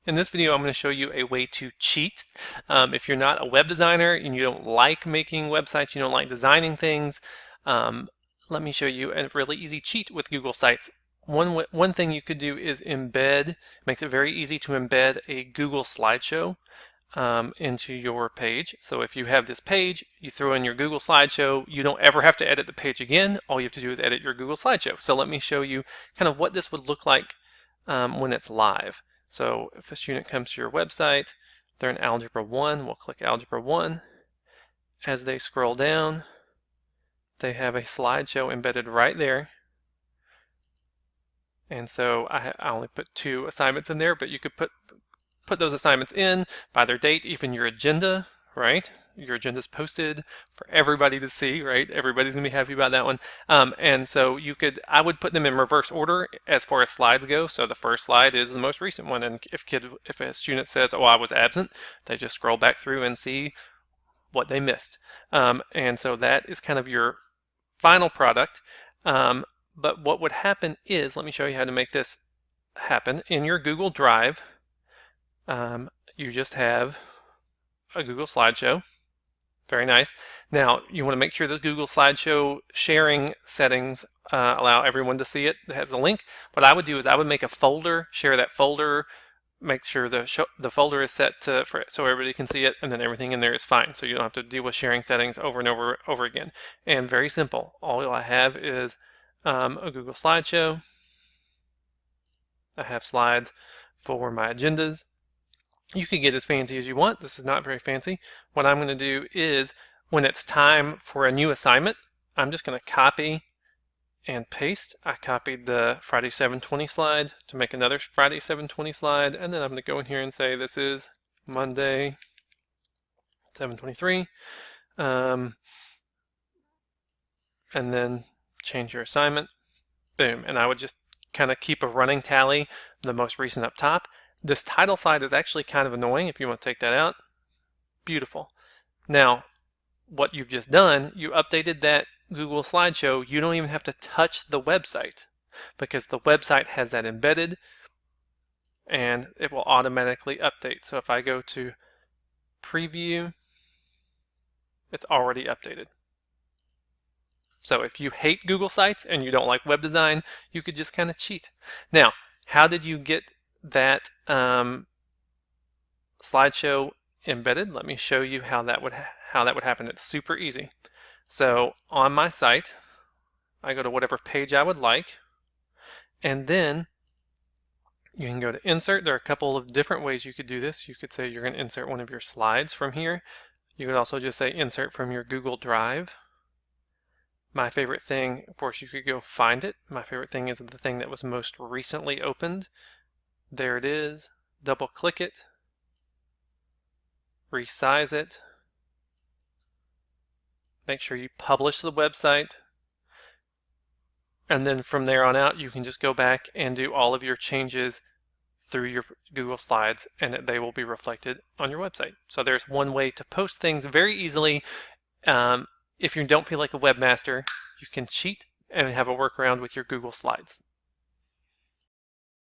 In this video, I'm going to show you a way to cheat. If you're not a web designer and you don't like making websites, you don't like designing things, let me show you a really easy cheat with Google Sites. One thing you could do is embed, makes it very easy to embed a Google slideshow into your page. So if you have this page, you throw in your Google slideshow, you don't ever have to edit the page again. All you have to do is edit your Google slideshow. So let me show you kind of what this would look like when it's live. So if a student comes to your website, they're in Algebra 1, we'll click Algebra 1. As they scroll down, they have a slideshow embedded right there. And so I only put 2 assignments in there, but you could put those assignments in by their date, even your agenda, right? Your agenda's posted for everybody to see, right? Everybody's gonna be happy about that one. And so I would put them in reverse order as far as slides go. So the first slide is the most recent one. And if a student says, oh, I was absent, they just scroll back through and see what they missed. And so that is kind of your final product. But what would happen is, let me show you how to make this happen. In your Google Drive, you just have a Google slideshow. Very nice. Now, you want to make sure that Google slideshow sharing settings allow everyone to see it. It has a link. What I would do is I would make a folder, share that folder, make sure the folder is set so everybody can see it, and then everything in there is fine. So you don't have to deal with sharing settings over and over again. And very simple. All I have is a Google slideshow. I have slides for my agendas. You can get as fancy as you want. This is not very fancy. What I'm going to do is, when it's time for a new assignment, I'm just going to copy and paste. I copied the Friday 720 slide to make another Friday 720 slide, and then I'm going to go in here and say this is Monday 723, and then change your assignment. Boom. And I would just kind of keep a running tally, the most recent up top. This title slide is actually kind of annoying if you want to take that out. Beautiful. Now, what you've just done, you updated that Google slideshow. You don't even have to touch the website because the website has that embedded and it will automatically update. So if I go to preview, it's already updated. So if you hate Google Sites and you don't like web design, you could just kind of cheat. Now, how did you get that slideshow embedded? Let me show you how that would happen. It's super easy. So on my site, I go to whatever page I would like, and then you can go to insert. There are a couple of different ways you could do this. You could say you're going to insert one of your slides from here. You could also just say insert from your Google Drive. My favorite thing, of course, you could go find it. My favorite thing is the thing that was most recently opened. There it is. Double click it, resize it, make sure you publish the website, and then from there on out you can just go back and do all of your changes through your Google Slides and they will be reflected on your website. So there's one way to post things very easily. If you don't feel like a webmaster, you can cheat and have a workaround with your Google Slides.